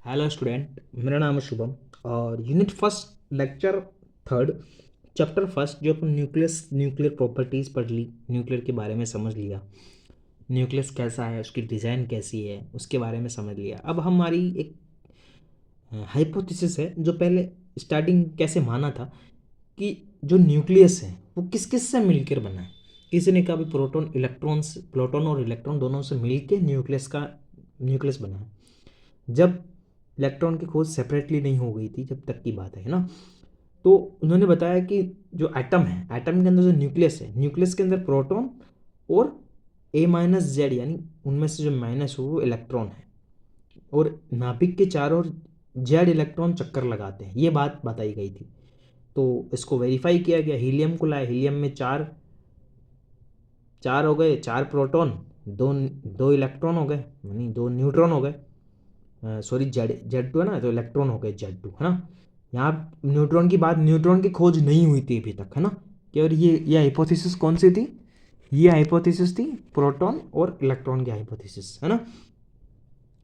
Hello student, मेरा नाम है शुभम और unit first lecture third chapter first जो अपन न्यूक्लियर प्रॉपर्टीज़ पढ़ ली, न्यूक्लियर के बारे में समझ लिया, न्यूक्लियस कैसा है, उसकी डिज़ाइन कैसी है, उसके बारे में समझ लिया। अब हमारी एक हाइपोथेसिस है जो पहले स्टार्टिंग कैसे माना था कि जो न्यूक्लियस है वो किस किस से मिलकर बना है। किसी ने कहा भी प्रोटॉन और इलेक्ट्रॉन दोनों से मिलकर न्यूक्लियस बना है। जब इलेक्ट्रॉन की खोज सेपरेटली नहीं हो गई थी, जब तक की बात है ना, तो उन्होंने बताया कि जो एटम है, एटम के अंदर जो न्यूक्लियस है, न्यूक्लियस के अंदर प्रोटॉन और A-Z यानी उनमें से जो माइनस हो वो इलेक्ट्रॉन है, और नाभिक के चारों ओर जेड इलेक्ट्रॉन चक्कर लगाते हैं, ये बात बताई गई थी। तो इसको वेरीफाई किया गया, हीलियम को लाया, हीलियम में चार चार हो गए, चार प्रोटॉन, दो दो इलेक्ट्रॉन हो गए, यानी दो न्यूट्रॉन हो गए। सॉरी, जेड टू है ना, तो इलेक्ट्रॉन हो गए जेड टू, है ना। यहाँ न्यूट्रॉन की खोज नहीं हुई थी अभी तक, है ना। कि और ये हाइपोथेसिस कौन सी थी? ये हाइपोथेसिस थी प्रोटॉन और इलेक्ट्रॉन की हाइपोथेसिस, है ना।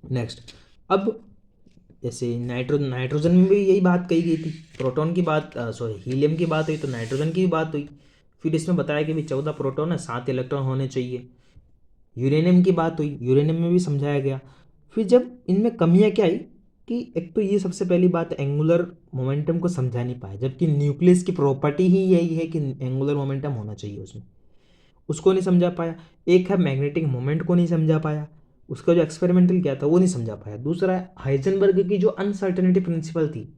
नेक्स्ट, अब जैसे नाइट्रोजन में भी यही बात कही गई थी, प्रोटॉन की बात, सॉरी हीलियम की बात हुई तो नाइट्रोजन की भी बात हुई। फिर इसमें बताया कि भी 14 प्रोटॉन है, 7 इलेक्ट्रॉन होने चाहिए। यूरेनियम की बात हुई, यूरेनियम में भी समझाया गया। फिर जब इनमें कमियां क्या आई कि एक तो ये सबसे पहली बात, एंगुलर मोमेंटम को समझा नहीं पाया, जबकि न्यूक्लियस की प्रॉपर्टी ही यही है कि एंगुलर मोमेंटम होना चाहिए उसमें, उसको नहीं समझा पाया। एक है मैग्नेटिक मोमेंट को नहीं समझा पाया, उसका जो एक्सपेरिमेंटल किया था वो नहीं समझा पाया। दूसरा है हाइजेनबर्ग की जो अनसर्टेनिटी प्रिंसिपल थी,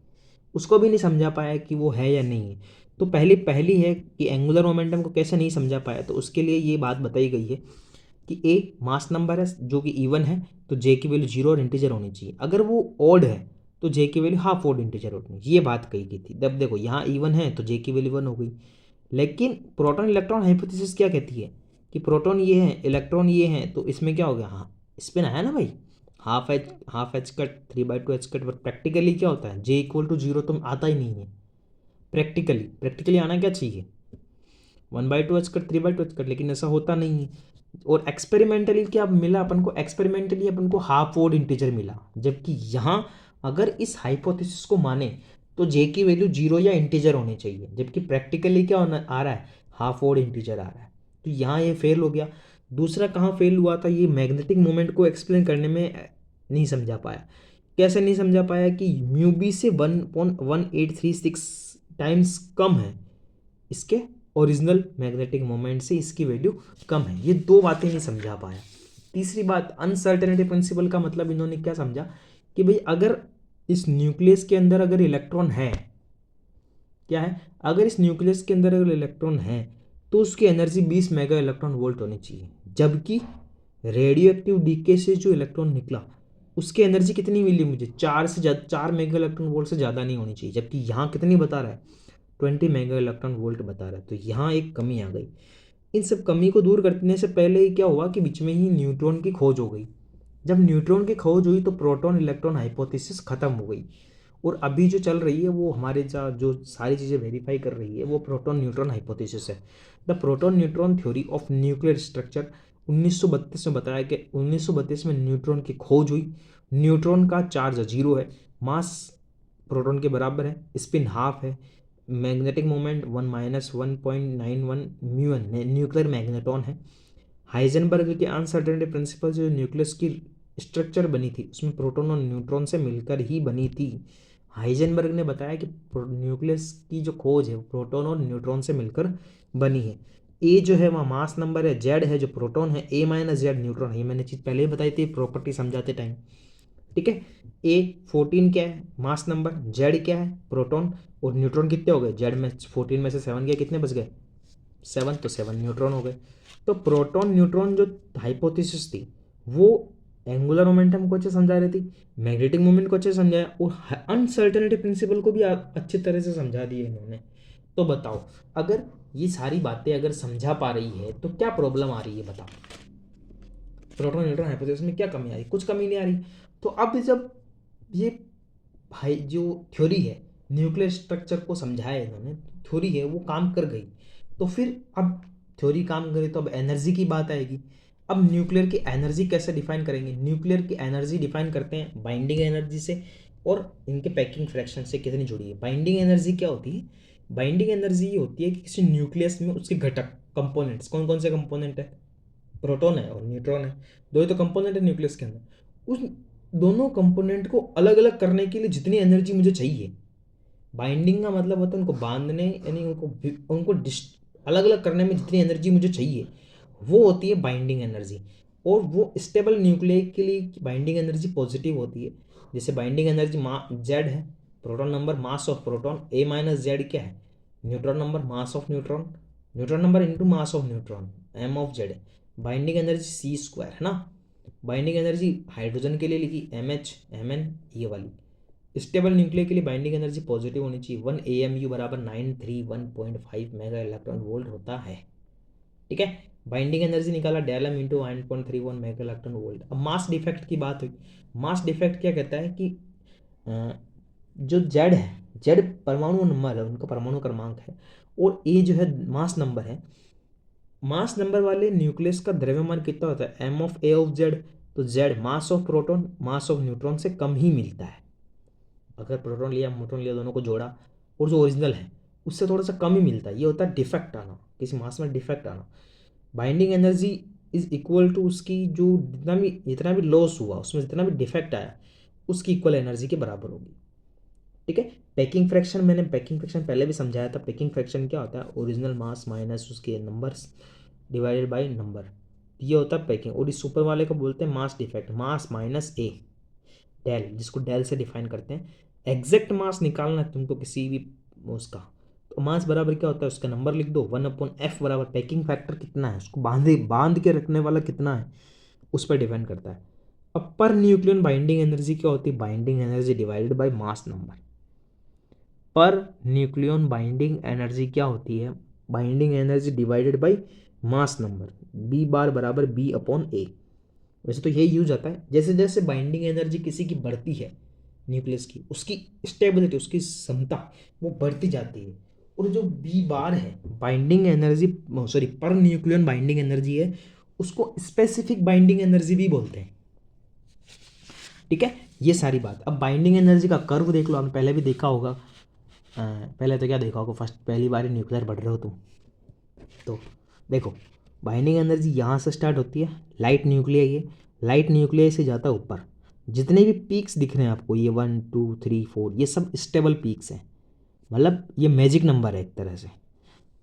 उसको भी नहीं समझा पाया कि वो है या नहीं है। तो पहली पहली है कि एंगुलर मोमेंटम को कैसे नहीं समझा पाया, तो उसके लिए ये बात बताई गई है कि ए मास नंबर है जो कि इवन है, तो जे की वैल्यू जीरो और इंटीजर होनी चाहिए। अगर वो ऑड है तो जे की वैल्यू हाफ ऑड इंटीजर होनी चाहिए, ये बात कही गई थी। जब देखो यहाँ इवन है तो जे की वैल्यू वन हो गई। लेकिन प्रोटॉन इलेक्ट्रॉन हाइपोथेसिस क्या कहती है कि प्रोटॉन ये है, इलेक्ट्रॉन ये है, तो इसमें क्या हो गया, हाँ स्पिन आया ना भाई, half H cut 3/2 H cut. Practically क्या होता है, जे इक्वल टू जीरो तो आता ही नहीं है। प्रैक्टिकली आना क्या चाहिए, 1/2 एच कट 3/2 एच कट, लेकिन ऐसा होता नहीं है। और एक्सपेरिमेंटली क्या मिला अपन को, एक्सपेरिमेंटली अपन को हाफ ओड इंटीजर मिला, जबकि यहाँ अगर इस हाइपोथेसिस को माने तो जे की वैल्यू जीरो या इंटीजर होनी चाहिए, जबकि प्रैक्टिकली क्या होना आ रहा है, हाफ ओड इंटीजर आ रहा है। तो यहाँ ये फेल हो गया। दूसरा कहाँ फेल हुआ था, ये मैग्नेटिक मोमेंट को एक्सप्लेन करने में नहीं समझा पाया। कैसे नहीं समझा पाया कि म्यू बी से 1.1836 टाइम्स कम है इसके ओरिजिनल मैग्नेटिक मोमेंट से, इसकी वैल्यू कम है। ये दो बातें नहीं समझा पाया। तीसरी बात, अनसर्टेनिटी प्रिंसिपल का मतलब इन्होंने क्या समझा कि भाई अगर इस न्यूक्लियस के अंदर अगर इलेक्ट्रॉन है, क्या है, अगर इस न्यूक्लियस के अंदर अगर इलेक्ट्रॉन है तो उसकी एनर्जी 20 मेगा इलेक्ट्रॉन वोल्ट होनी चाहिए, जबकि रेडियो एक्टिव डीके से जो इलेक्ट्रॉन निकला उसकी एनर्जी कितनी मिली मुझे, 4 मेगा इलेक्ट्रॉन वोल्ट से ज़्यादा नहीं होनी चाहिए, जबकि यहाँ कितनी बता रहा है, 20 मेगा इलेक्ट्रॉन वोल्ट बता रहा है। तो यहाँ एक कमी आ गई। इन सब कमी को दूर करने से पहले ही क्या हुआ कि बीच में ही न्यूट्रॉन की खोज हो गई। जब न्यूट्रॉन की खोज हुई तो प्रोटॉन इलेक्ट्रॉन हाइपोथेसिस खत्म हो गई, और अभी जो चल रही है वो हमारे जो सारी चीज़ें वेरीफाई कर रही है वो प्रोटॉन न्यूट्रॉन हाइपोथेसिस है। The proton neutron theory of nuclear structure 1932 में बताया कि 1932 में न्यूट्रॉन की खोज हुई। न्यूट्रॉन का चार्ज जीरो है, मास प्रोटॉन के बराबर है, स्पिन हाफ है, मैग्नेटिक मोमेंट 1 - 1.91 म्यून न्यूक्लियर मैग्नेटॉन है। हाइजेनबर्ग के अनसर्टेनिटी प्रिंसिपल जो न्यूक्लियस की स्ट्रक्चर बनी थी उसमें प्रोटॉन और न्यूट्रॉन से मिलकर ही बनी थी। हाइजेनबर्ग ने बताया कि न्यूक्लियस की जो खोज है वो प्रोटॉन और न्यूट्रॉन से मिलकर बनी है। ए जो है वहाँ मास नंबर है, जेड है जो प्रोटॉन है, A-Z न्यूट्रॉन है। ये मैंने चीज़ पहले ही बताई थी प्रॉपर्टी समझाते टाइम, ठीक है। A14 क्या है, मास नंबर, जेड क्या है, प्रोटॉन, और न्यूट्रॉन कितने हो गए, जेड में 14 में से 7 गया, कितने बच गए, 7, तो 7 न्यूट्रॉन हो गए। तो प्रोटॉन न्यूट्रॉन जो हाइपोथेसिस थी वो एंगुलर मोमेंटम को अच्छे समझा रही थी, मैग्नेटिक मोमेंट को अच्छे समझाया, और अनसर्टेनिटी प्रिंसिपल को भी अच्छी तरह से समझा दिया इन्होंने। तो बताओ, अगर ये सारी बातें अगर समझा पा रही है तो क्या प्रॉब्लम आ रही है, बताओ। प्रोटॉन न्यूट्रॉन हाइपोथेसिस में क्या कमी आ रही, कुछ कमी नहीं आ रही। तो अब जब ये भाई जो थ्योरी है, न्यूक्लियर स्ट्रक्चर को समझाया इन्होंने, थ्योरी है वो काम कर गई, तो फिर अब थ्योरी काम करे तो अब एनर्जी की बात आएगी। अब न्यूक्लियर की एनर्जी कैसे डिफाइन करेंगे? न्यूक्लियर की एनर्जी डिफाइन करते हैं बाइंडिंग एनर्जी से और इनके पैकिंग फ्रैक्शन से कितनी जुड़ी है। बाइंडिंग एनर्जी क्या होती है? बाइंडिंग एनर्जी ये होती है कि किसी न्यूक्लियस में उसके घटक कंपोनेंट्स, कौन कौन से कंपोनेंट है? प्रोटॉन है और न्यूट्रॉन है, दो ही तो कंपोनेंट है न्यूक्लियस के अंदर। उस दोनों कंपोनेंट को अलग अलग करने के लिए जितनी एनर्जी मुझे चाहिए, बाइंडिंग का मतलब होता है उनको बांधने, यानी उनको अलग अलग करने में जितनी एनर्जी मुझे चाहिए वो होती है बाइंडिंग एनर्जी। और वो स्टेबल न्यूक्लियर के लिए बाइंडिंग एनर्जी पॉजिटिव होती है। जैसे बाइंडिंग एनर्जी जेड है, proton number mass of proton, A minus Z क्या है? Neutron number mass of neutron, neutron number into mass of neutron, M of Z है। बाइंडिंग एनर्जी सी स्क्वायर है ना। Binding energy hydrogen के लिए लिखी M H M N, ये वाली। स्टेबल न्यूक्लियर के लिए बाइंडिंग एनर्जी पॉजिटिव होनी चाहिए। 1 AMU बराबर 931.5 मेगा इलेक्ट्रॉन वोल्ट होता है। ठीक है, बाइंडिंग एनर्जी निकाला del M into 9.31 mega electron volt. अब मास डिफेक्ट की बात हुई। मास डिफेक्ट क्या कहता है कि जो जेड है, जेड परमाणु नंबर है, उनका परमाणु क्रमांक है, और ए जो है मास नंबर है। मास नंबर वाले न्यूक्लियस का द्रव्यमान कितना होता है? M of A of Z. तो Z mass of proton mass of neutron से कम ही मिलता है। अगर प्रोटॉन लिया न्यूट्रॉन लिया, दोनों को जोड़ा, और जो ओरिजिनल है उससे थोड़ा सा कम ही मिलता है। ये होता है डिफेक्ट आना, किसी मास में डिफेक्ट आना। Binding energy is equal to उसकी जो जितना भी लॉस हुआ, उसमें जितना भी डिफेक्ट आया, उसकी इक्वल एनर्जी के बराबर होगी। ठीक है। पैकिंग फ्रैक्शन, मैंने पैकिंग फ्रैक्शन पहले भी समझाया था। पैकिंग फ्रैक्शन क्या होता है? ओरिजिनल मास माइनस उसके नंबर्स डिवाइडेड बाय नंबर, ये होता है पैकिंग। और इस ऊपर वाले को बोलते हैं मास डिफेक्ट, मास माइनस ए डेल, जिसको डेल से डिफाइन करते हैं। एग्जैक्ट मास निकालना है तुमको किसी भी उसका, तो मास बराबर क्या होता है? उसका नंबर लिख दो, 1/f बराबर पैकिंग फैक्टर कितना है, उसको बांध के रखने वाला कितना है, उस पर डिपेंड करता है। अब पर न्यूक्लियन बाइंडिंग एनर्जी क्या होती है? Binding energy divided by mass number. Per nucleon binding energy क्या होती है? Binding energy divided by mass number, B bar बराबर बी अपॉन ए। वैसे तो यही यूज आता है। जैसे जैसे बाइंडिंग एनर्जी किसी की बढ़ती है न्यूक्लियस की, उसकी स्टेबिलिटी, उसकी क्षमता वो बढ़ती जाती है। और जो बी बार है बाइंडिंग एनर्जी, सॉरी पर न्यूक्लियन बाइंडिंग एनर्जी है, उसको स्पेसिफिक बाइंडिंग एनर्जी भी बोलते हैं। ठीक है, ये सारी बात। अब बाइंडिंग एनर्जी का कर्व देख लो, आपने पहले भी देखा होगा। पहले तो क्या देखा होगा, फर्स्ट पहली बार न्यूक्लियर बढ़ रहे हो तुम तो देखो, बाइंडिंग एनर्जी यहाँ से स्टार्ट होती है, लाइट न्यूक्लियर, ये लाइट न्यूक्लियर से जाता है ऊपर। जितने भी पीक्स दिख रहे हैं आपको, ये 1 2 3 4, ये सब स्टेबल पीक्स हैं, मतलब ये मैजिक नंबर है एक तरह से।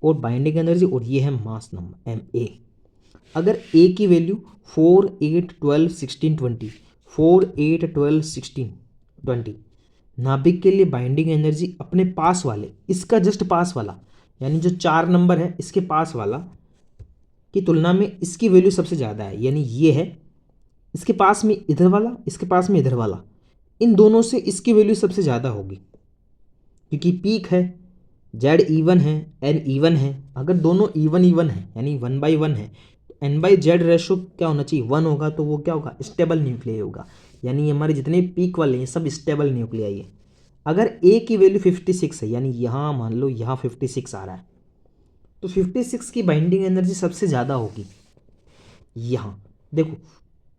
और बाइंडिंग एनर्जी, और ये है मास नंबर एम ए। अगर ए की वैल्यू 4 8 12 16 20, 4 8 12 16 20, नाभिक के लिए बाइंडिंग एनर्जी अपने पास वाले, इसका जस्ट पास वाला, यानी जो 4 नंबर है इसके पास वाला की तुलना में इसकी वैल्यू सबसे ज़्यादा है। यानी ये है, इसके पास में इधर वाला, इसके पास में इधर वाला, इन दोनों से इसकी वैल्यू सबसे ज़्यादा होगी, क्योंकि पीक है, जेड इवन है, एन इवन है। अगर दोनों इवन इवन है, यानी 1/1 है, तो एन बाई जेड रेशो क्या होना चाहिए? 1 होगा, तो वो क्या होगा? स्टेबल न्यूक्लियर होगा। यानी हमारे जितने पीक वाले हैं सब स्टेबल न्यूक्लियर है। अगर ए की वैल्यू 56 है, यानी यहाँ मान लो यहाँ 56 आ रहा है, तो 56 की बाइंडिंग एनर्जी सबसे ज़्यादा होगी। यहाँ देखो,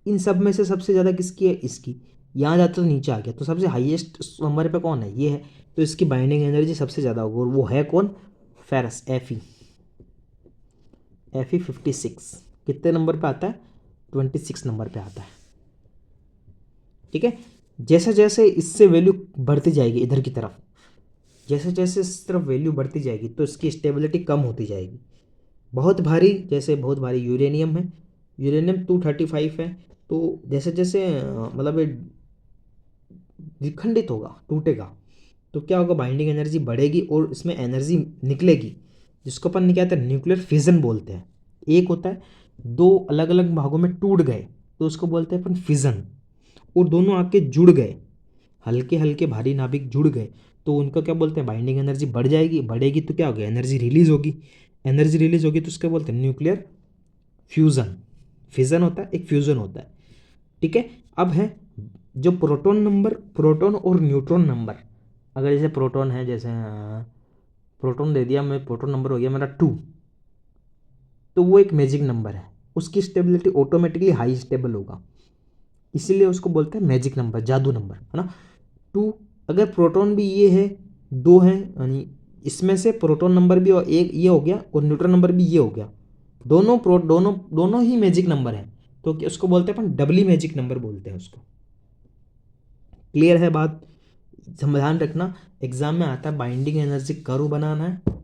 इन सब में से सबसे ज़्यादा किसकी है? इसकी। यहाँ जाता तो नीचे आ गया, तो सबसे हाईएस्ट नंबर पे कौन है? ये है, तो इसकी बाइंडिंग एनर्जी सबसे ज़्यादा होगी। और वो है कौन? फेरस, Fe 56 कितने नंबर पे आता है? 26 नंबर पे आता है। ठीक है। जैसे जैसे इससे वैल्यू बढ़ती जाएगी इधर की तरफ, जैसे जैसे इस तरफ वैल्यू बढ़ती जाएगी, तो इसकी स्टेबिलिटी कम होती जाएगी। बहुत भारी, जैसे बहुत भारी यूरेनियम है, यूरेनियम 235 है, तो जैसे जैसे मतलब ये विखंडित होगा, टूटेगा, तो क्या होगा? बाइंडिंग एनर्जी बढ़ेगी और इसमें एनर्जी निकलेगी, जिसको अपन क्या कहते हैं? न्यूक्लियर फिजन बोलते हैं। एक होता है दो अलग अलग भागों में टूट गए, तो उसको बोलते हैं अपन फिजन। और दोनों आके जुड़ गए, हल्के हल्के भारी नाभिक जुड़ गए, तो उनको क्या बोलते हैं? बाइंडिंग एनर्जी बढ़ जाएगी, बढ़ेगी तो क्या होगा? एनर्जी रिलीज होगी, एनर्जी रिलीज होगी तो उसको बोलते हैं न्यूक्लियर फ्यूज़न। फिजन होता है, एक फ्यूज़न होता है। ठीक है। अब है जो प्रोटॉन नंबर, प्रोटॉन और न्यूट्रॉन नंबर। अगर जैसे प्रोटॉन है, जैसे प्रोटॉन दे दिया मैं, प्रोटॉन नंबर हो गया मेरा 2, तो वो एक मैजिक नंबर है। उसकी स्टेबिलिटी ऑटोमेटिकली हाई स्टेबल होगा, इसीलिए उसको बोलते हैं मैजिक नंबर, जादू नंबर, है ना। 2, अगर प्रोटॉन भी ये है, 2 है, यानी इसमें से प्रोटॉन नंबर भी एक ये हो गया और न्यूट्रॉन नंबर भी ये हो गया, दोनों ही मैजिक नंबर हैं, तो उसको बोलते हैं अपन डबली मैजिक नंबर बोलते हैं उसको। क्लियर है बात? ध्यान रखना, एग्जाम में आता है बाइंडिंग एनर्जी कर्व बनाना है,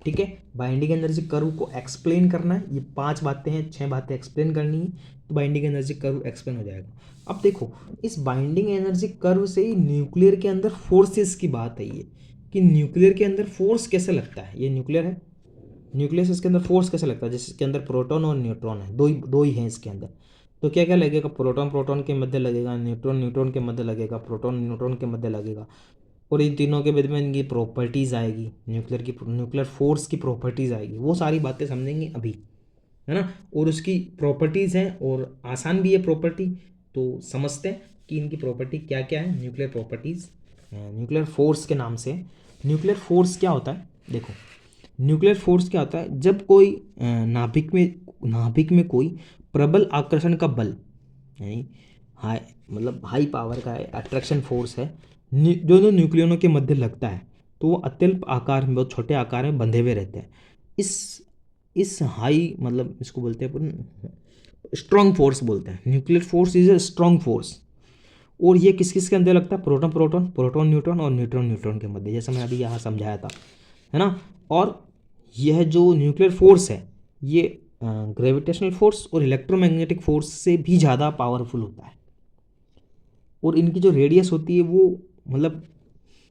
ठीक है, बाइंडिंग एनर्जी कर्व को एक्सप्लेन करना है, ये 5 बातें हैं, 6 बातें एक्सप्लेन करनी है, तो बाइंडिंग एनर्जी कर्व एक्सप्लेन हो जाएगा। अब देखो, इस बाइंडिंग एनर्जी कर्व से ही न्यूक्लियर के अंदर फोर्सेस की बात है, ये कि न्यूक्लियर के अंदर फोर्स कैसे लगता है, ये न्यूक्लियर है, न्यूक्लियस, इसके अंदर फोर्स कैसे लगता है, जिसके अंदर प्रोटॉन और न्यूट्रॉन है, दो ही हैं इसके अंदर, तो क्या क्या लगेगा, प्रोटॉन प्रोटॉन के मध्य लगेगा, न्यूट्रॉन न्यूट्रॉन के मध्य लगेगा, प्रोटॉन न्यूट्रॉन के मध्य लगेगा, और इन तीनों के बीच में इनकी प्रॉपर्टीज़ आएगी, न्यूक्लियर फोर्स की प्रॉपर्टीज़ आएगी, वो सारी बातें समझेंगे अभी, है ना। और उसकी प्रॉपर्टीज़ हैं और आसान भी है प्रॉपर्टी, तो समझते हैं कि इनकी प्रॉपर्टी क्या क्या है, न्यूक्लियर प्रॉपर्टीज़, न्यूक्लियर फोर्स के नाम से। न्यूक्लियर फोर्स क्या होता है, देखो, न्यूक्लियर फोर्स क्या होता है, जब कोई नाभिक में कोई प्रबल आकर्षण का बल, यानी हाई, मतलब हाई पावर का अट्रैक्शन फोर्स है, दोनों न्यूक्लियनों के मध्य लगता है, तो वो अत्यल्प आकार में, बहुत छोटे आकार में बंधे हुए रहते हैं। इस हाई, मतलब इसको बोलते हैं अपन स्ट्रॉन्ग फोर्स बोलते हैं, nuclear force is a strong force. और ये किस किस के अंदर लगता है, प्रोटॉन प्रोटॉन, प्रोटॉन न्यूट्रॉन और न्यूट्रॉन न्यूट्रॉन के मध्य, जैसा मैं अभी यहाँ समझाया था, है ना। और यह जो न्यूक्लियर फोर्स है, ये ग्रेविटेशनल फोर्स और इलेक्ट्रोमैग्नेटिक फोर्स से भी ज़्यादा पावरफुल होता है, और इनकी जो रेडियस होती है वो मतलब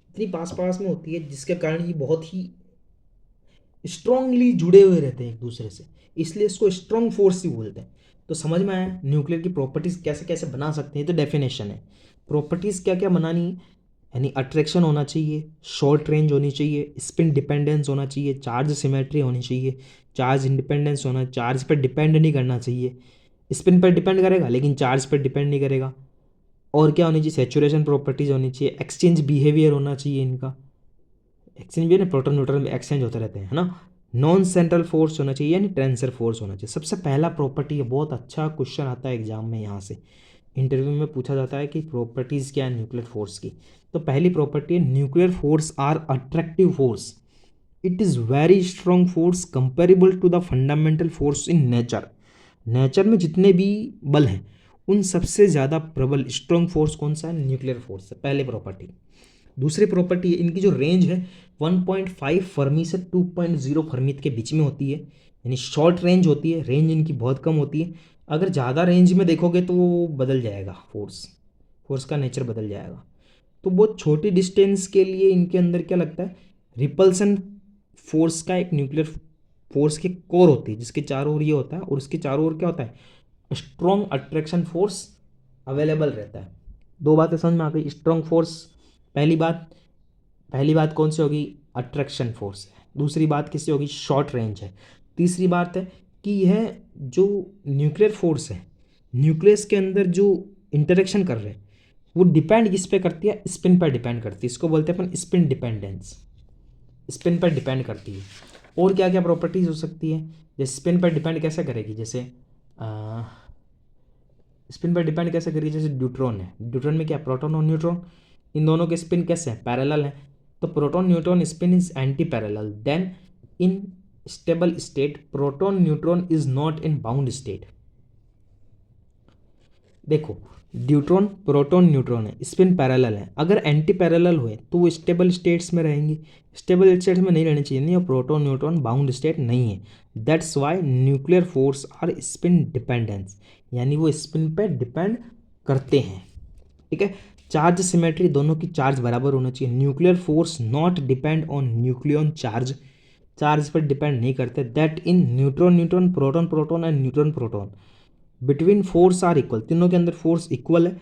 इतनी पास पास में होती है, जिसके कारण ये बहुत ही स्ट्रांगली जुड़े हुए रहते हैं एक दूसरे से, इसलिए इसको स्ट्रांग फोर्स ही बोलते हैं। तो समझ में आया न्यूक्लियर की प्रॉपर्टीज़ कैसे कैसे बना सकते हैं, तो डेफिनेशन है, प्रॉपर्टीज़ क्या क्या बनानी है, यानी अट्रैक्शन होना चाहिए, शॉर्ट रेंज होनी चाहिए, स्पिन डिपेंडेंस होना चाहिए, चार्ज सिमेट्री होनी चाहिए, चार्ज इंडिपेंडेंस होना, चार्ज पर डिपेंड नहीं करना चाहिए, स्पिन पर डिपेंड करेगा लेकिन चार्ज पर डिपेंड नहीं करेगा, और क्या होनी चाहिए, सेचुरेशन प्रॉपर्टीज़ होनी चाहिए, एक्सचेंज बिहेवियर होना चाहिए इनका, एक्सचेंज भी है ना, प्रोटॉन न्यूट्रॉन में एक्सचेंज होते रहते हैं, है ना। नॉन सेंट्रल फोर्स होना चाहिए, यानी टेंसर फोर्स होना चाहिए। सबसे पहला प्रॉपर्टी है, बहुत अच्छा क्वेश्चन आता है एग्जाम में, यहाँ से इंटरव्यू में पूछा जाता है कि प्रॉपर्टीज़ क्या है न्यूक्लियर फोर्स की, तो पहली प्रॉपर्टी है, nuclear force are attractive force, it is very strong force comparable to the fundamental force in nature. Nature में जितने भी बल हैं उन सबसे ज़्यादा प्रबल स्ट्रॉन्ग फोर्स कौन सा है, न्यूक्लियर फोर्स है, पहले प्रॉपर्टी। दूसरी प्रॉपर्टी है, इनकी जो रेंज है 1.5 फर्मी से 2.0 फर्मी के बीच में होती है, यानी शॉर्ट रेंज होती है, रेंज इनकी बहुत कम होती है। अगर ज़्यादा रेंज में देखोगे तो वो बदल जाएगा, फोर्स का नेचर बदल जाएगा। तो बहुत छोटी डिस्टेंस के लिए इनके अंदर क्या लगता है, रिपल्सन फोर्स का एक न्यूक्लियर फोर्स की कोर होती है, जिसके चारों ओर ये होता है, और उसके चारों ओर क्या होता है, स्ट्रॉन्ग अट्रैक्शन फोर्स अवेलेबल रहता है। दो बातें समझ में आ गई, स्ट्रॉन्ग फोर्स, पहली बात कौन सी होगी, अट्रैक्शन फोर्स है, दूसरी बात किससे होगी, शॉर्ट रेंज है, तीसरी बात है कि यह जो न्यूक्लियर फोर्स है, न्यूक्लियस के अंदर जो इंटरेक्शन कर रहे हैं वो डिपेंड किस पे करती है, स्पिन पर डिपेंड करती है, इसको बोलते हैं अपन स्पिन डिपेंडेंस, स्पिन पर डिपेंड करती है। और क्या क्या प्रॉपर्टीज हो सकती है, जैसे स्पिन पर डिपेंड कैसे करेगी, जैसे स्पिन पर डिपेंड कैसे करेगी, जैसे ड्यूट्रॉन है, ड्यूट्रॉन में क्या, प्रोटॉन और न्यूट्रॉन, इन दोनों के स्पिन कैसे हैं, पैरेलल है, तो proton neutron spin is anti parallel, then in stable state proton neutron is not in bound state. देखो, ड्यूट्रॉन प्रोटॉन न्यूट्रॉन है, स्पिन पैरेलल है, अगर एंटी पैरेलल हुए तो वो स्टेबल स्टेट्स में रहेंगे, स्टेबल स्टेट्स में नहीं रहने चाहिए, नहीं, और प्रोटॉन न्यूट्रॉन बाउंड स्टेट नहीं है, that's why nuclear force are spin dependence, यानी वो स्पिन पे डिपेंड करते हैं, ठीक है। चार्ज सिमेट्री, दोनों की चार्ज बराबर होना चाहिए, nuclear force not depend on nucleon charge, charge पर डिपेंड नहीं करते, that in neutron neutron, proton proton and neutron proton between force are equal, तीनों के अंदर फोर्स इक्वल है,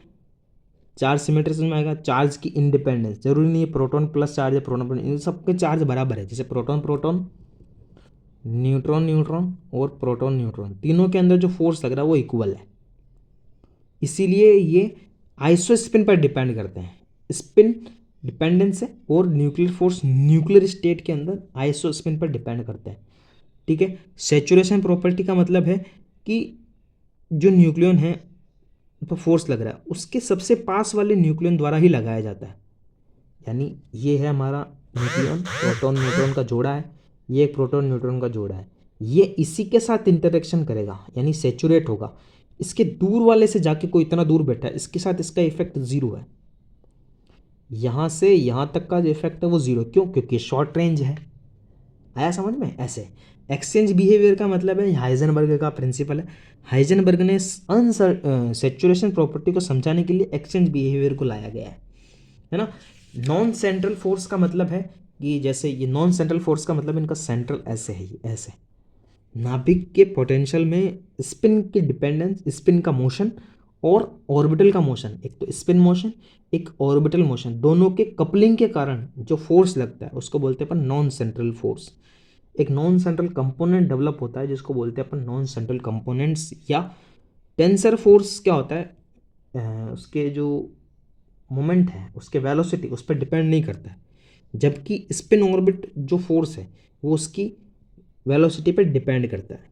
चार्ज सिमेट्री समझ में आएगा। चार्ज की इंडिपेंडेंस, जरूरी नहीं है प्रोटॉन प्लस चार्ज है, प्रोटॉन प्रोटॉन, इन सबके चार्ज बराबर है, जैसे प्रोटॉन प्रोटॉन, न्यूट्रॉन न्यूट्रॉन और प्रोटॉन न्यूट्रॉन, तीनों के अंदर जो फोर्स लग रहा है वो इक्वल है, इसीलिए ये आइसो स्पिन पर डिपेंड करते हैं, स्पिन डिपेंडेंस है, और न्यूक्लियर फोर्स न्यूक्लियर स्टेट के अंदर आइसो स्पिन पर डिपेंड करते हैं, ठीक है। सेचुरेशन प्रॉपर्टी का मतलब है कि जो न्यूक्लियन है पर फोर्स लग रहा है उसके सबसे पास वाले न्यूक्लियन द्वारा ही लगाया जाता है। यानी ये है हमारा न्यूक्लियन, प्रोटॉन न्यूट्रॉन का जोड़ा है, ये एक प्रोटॉन न्यूट्रॉन का जोड़ा है, ये इसी के साथ इंटरेक्शन करेगा यानी सेचुरेट होगा। इसके दूर वाले से जाके कोई इतना दूर बैठा है, इसके साथ इसका इफेक्ट जीरो है। यहाँ से यहाँ तक का जो इफेक्ट है वो जीरो, क्यों? क्योंकि शॉर्ट रेंज है। आया समझ में? ऐसे एक्सचेंज बिहेवियर का मतलब है हाइजेनबर्ग का प्रिंसिपल है। हाइजेनबर्ग ने सेचुरेशन प्रॉपर्टी को समझाने के लिए एक्सचेंज बिहेवियर को लाया गया है ना। नॉन सेंट्रल फोर्स का मतलब है कि जैसे ये नॉन सेंट्रल फोर्स का मतलब इनका सेंट्रल ऐसे है, ये ऐसे नाभिक के पोटेंशियल में स्पिन की डिपेंडेंस, स्पिन का मोशन और ऑर्बिटल का मोशन, एक तो स्पिन मोशन एक ऑर्बिटल मोशन, दोनों के कपलिंग के कारण जो फोर्स लगता है उसको बोलते हैं अपन नॉन सेंट्रल फोर्स। एक नॉन सेंट्रल कंपोनेंट डेवलप होता है जिसको बोलते हैं अपन नॉन सेंट्रल कंपोनेंट्स। या टेंसर फोर्स क्या होता है, उसके जो मोमेंट है उसके वेलोसिटी उस पर डिपेंड नहीं करता है, जबकि स्पिन ऑर्बिट जो फोर्स है वो उसकी वेलोसिटी पे डिपेंड करता है।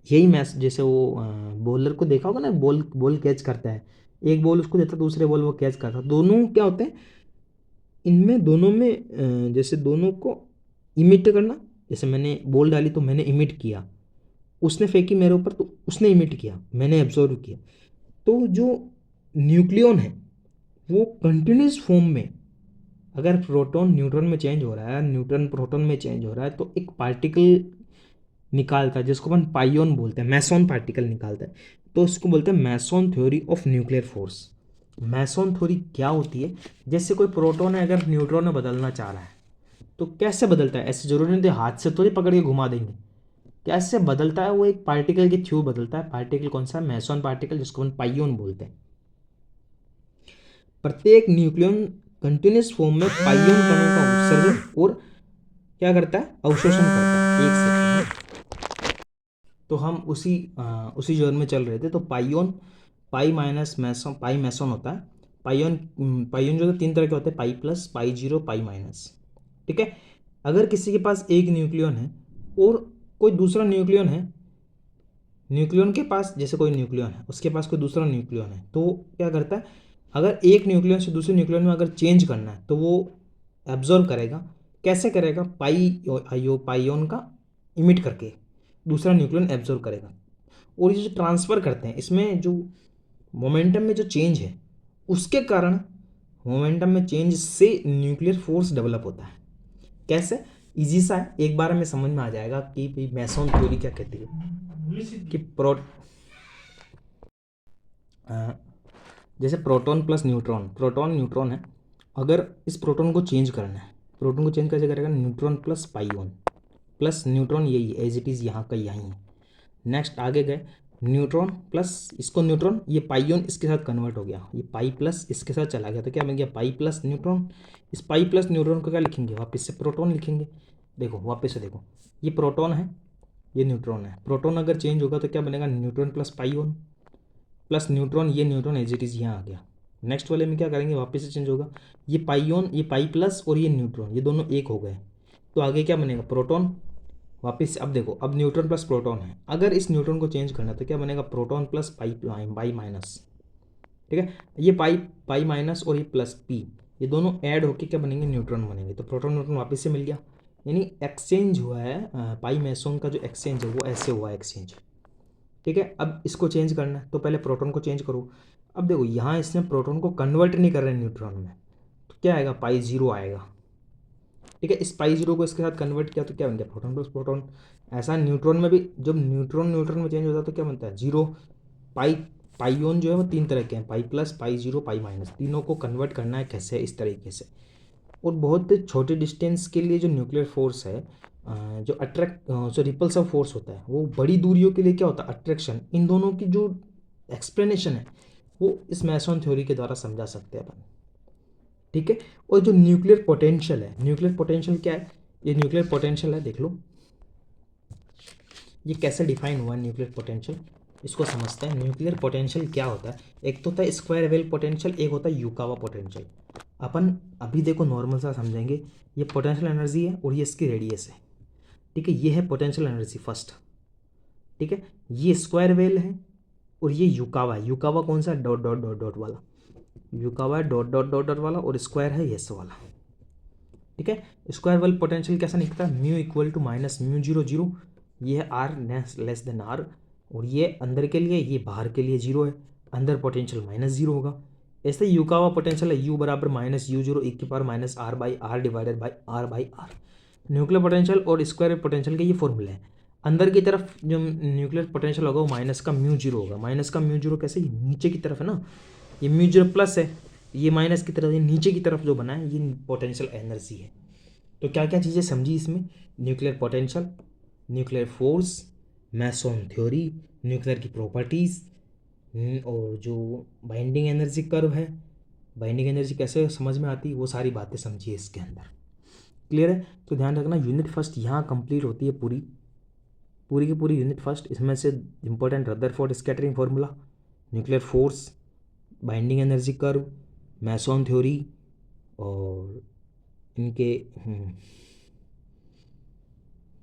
यही मैच जैसे वो बॉलर को देखा होगा ना, बॉल बॉल कैच करता है, एक बॉल उसको देता है दूसरे बॉल वो कैच करता है, दोनों क्या होते हैं इनमें दोनों में जैसे दोनों को इमिट करना, जैसे मैंने बॉल डाली तो मैंने इमिट किया, उसने फेंकी मेरे ऊपर तो उसने इमिट किया, मैंने एब्जॉर्व किया। तो जो न्यूक्लियन है वो कंटिन्यूस फॉर्म में, अगर प्रोटॉन न्यूट्रॉन में चेंज हो रहा है, न्यूट्रॉन प्रोटॉन में चेंज हो रहा है, तो एक पार्टिकल निकालता है जिसको अपन पाइयोन बोलते हैं, मैसोन पार्टिकल निकालता है। तो इसको बोलते हैं mason theory of nuclear force. Mason theory क्या होती है? जैसे कोई प्रोटॉन है अगर न्यूट्रॉन में बदलना चाह रहा है तो कैसे बदलता है? ऐसे जरूरी नहीं हाथ से थोड़ी पकड़ के घुमा देंगे, कैसे बदलता है? वो एक पार्टिकल के थ्रू बदलता है। पार्टिकल कौन सा? मैसोन पार्टिकल, जिसको अपन पाइयोन बोलते हैं। प्रत्येक न्यूक्लियन कंटिन्यूस फॉर्म में पाइयोन कणों का उत्सर्जन और क्या करता है? अवशोषण करता है। एक सेकंड, तो हम उसी जोन में चल रहे थे। तो पाइयोन, पाई माइनस मैसोन, पाई मैसोन होता है। पाइयोन, पाइयोन जो है तीन तरह के होते हैं, pi plus, pi zero, pi minus. ठीक है। अगर किसी के पास एक न्यूक्लियन है और कोई दूसरा न्यूक्लियन है, न्यूक्लियन के पास जैसे कोई न्यूक्लियन है उसके पास कोई दूसरा न्यूक्लियन है, तो वो क्या करता है? अगर एक न्यूक्लियन से दूसरे न्यूक्लियन में अगर चेंज करना है तो वो एब्जॉर्व करेगा। कैसे करेगा? पाई आयो पाइयोन का इमिट करके दूसरा न्यूक्लियन एब्जॉर्व करेगा। और ये जो ट्रांसफ़र करते हैं इसमें जो मोमेंटम में जो चेंज है उसके कारण मोमेंटम में चेंज से न्यूक्लियर फोर्स डेवलप होता है। कैसे? इजी सा है, एक बार हमें समझ में आ जाएगा कि भाई मैसोन थ्योरी क्या कहती है। कि जैसे proton plus neutron, proton neutron है, अगर इस प्रोटॉन को चेंज करना है, प्रोटॉन को चेंज कैसे करेगा? न्यूट्रॉन प्लस पाइयोन, प्लस न्यूट्रॉन यही एज इट इज़ यहाँ का यहीं है। नेक्स्ट आगे गए, न्यूट्रॉन प्लस इसको न्यूट्रॉन, ये पाइयोन इसके साथ कन्वर्ट हो गया, ये पाई प्लस इसके साथ चला गया, तो क्या बन गया? Pi plus neutron. इस पाई प्लस न्यूट्रॉन को क्या लिखेंगे? वापस से प्रोटॉन लिखेंगे। देखो वापस से देखो, ये प्रोटॉन है, ये न्यूट्रॉन है। प्रोटॉन अगर चेंज होगा तो क्या बनेगा? न्यूट्रॉन प्लस पाइयोन प्लस न्यूट्रॉन, ये न्यूट्रॉन एज इट इज़ यहाँ आ गया। नेक्स्ट वाले में क्या करेंगे? वापस से चेंज होगा, ये पाइयोन, ये पाई प्लस और ये न्यूट्रॉन, ये दोनों एक हो गए, तो आगे क्या बनेगा? प्रोटॉन। वापस अब देखो, अब न्यूट्रॉन प्लस प्रोटॉन है, अगर इस न्यूट्रॉन को चेंज करना है तो क्या बनेगा? Proton plus pi, pi minus. ठीक है। ये पाई, पाई माइनस और ये प्लस पी, ये दोनों ऐड होकर क्या बनेंगे? न्यूट्रॉन बनेंगे। तो प्रोटॉन न्यूट्रॉन वापस से मिल गया, यानी एक्सचेंज हुआ है। पाई मैसोन का जो एक्सचेंज है वो ऐसे हुआ एक्सचेंज। ठीक है। अब इसको चेंज करना है तो पहले प्रोटॉन को चेंज करो। अब देखो यहाँ इसने प्रोटॉन को कन्वर्ट नहीं कर रहे हैं न्यूट्रॉन में, तो क्या आएगा? पाई जीरो आएगा। ठीक है। इस पाई जीरो को इसके साथ कन्वर्ट किया तो क्या बन गया? Proton plus proton. ऐसा न्यूट्रॉन में भी जब न्यूट्रॉन न्यूट्रॉन में चेंज होता है तो क्या बनता है? जीरो। पाई, पाइयोन जो है वो तीन तरह के हैं, pi plus, pi zero, pi minus, तीनों को कन्वर्ट करना है कैसे? इस तरीके से। और बहुत छोटे डिस्टेंस के लिए जो न्यूक्लियर फोर्स है, जो अट्रैक्ट, जो रिपल्सिव फोर्स होता है, वो बड़ी दूरियों के लिए क्या होता है? अट्रैक्शन। इन दोनों की जो एक्सप्लेनेशन है वो इस मैसोन थ्योरी के द्वारा समझा सकते हैं अपन। ठीक है। और जो न्यूक्लियर पोटेंशियल है, न्यूक्लियर पोटेंशियल क्या है? ये न्यूक्लियर पोटेंशियल है, देख लो ये कैसे डिफाइन हुआ है न्यूक्लियर पोटेंशियल, इसको समझते हैं। न्यूक्लियर पोटेंशियल क्या होता है? एक तो होता है स्क्वायर वेल पोटेंशियल, एक होता है यूकावा पोटेंशियल। अपन अभी देखो नॉर्मल सा समझेंगे, ये पोटेंशियल एनर्जी है और ये इसकी रेडियस है। ठीक है। ये है पोटेंशियल एनर्जी फर्स्ट। ठीक है। ये स्क्वायर वेल है और ये यूकावा है। यूकावा कौन सा? डॉट डॉट डॉट डॉट वाला। यूकावा है डॉट डॉट डॉट डॉट वाला, और स्क्वायर है यस वाला। ठीक है, स्क्वायर वेल पोटेंशियल कैसा निकलता है? Mu equal to minus mu zero zero, ये है आर लेस देन आर, और ये अंदर के लिए, ये बाहर के लिए जीरो है, अंदर पोटेंशियल माइनस जीरो होगा। ऐसे यू का हुआ पोटेंशियल है यू बराबर माइनस यू जीरो e की power minus R by R divided by R. Nuclear potential और स्क्वायर पोटेंशियल के ये फॉर्मूले हैं। अंदर की तरफ जो न्यूक्लियर पोटेंशियल होगा वो माइनस का म्यू जीरो होगा। माइनस का म्यू जीरो कैसे? ये नीचे की तरफ है ना, ये म्यू जीरो प्लस है, ये माइनस की तरफ, ये नीचे की तरफ जो बना है ये पोटेंशियल एनर्जी है। तो क्या क्या चीज़ें समझी इसमें? Nuclear potential, nuclear force, meson theory, nuclear की प्रॉपर्टीज़, और जो बाइंडिंग एनर्जी कर्व है, बाइंडिंग एनर्जी कैसे समझ में आती है, वो सारी बातें समझिए इसके अंदर। क्लियर है? तो ध्यान रखना यूनिट फर्स्ट यहाँ कंप्लीट होती है पूरी की पूरी यूनिट फर्स्ट। इसमें से important Rutherford scattering formula, nuclear force, binding energy curve, meson theory, और इनके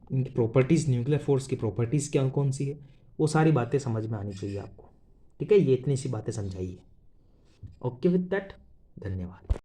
इनकी प्रॉपर्टीज़, न्यूक्लियर फोर्स की प्रॉपर्टीज़ क्या कौन सी है, वो सारी बातें समझ में आनी चाहिए आपको। ठीक है, ये इतनी सी बातें समझाइए। ओके विद दैट, धन्यवाद।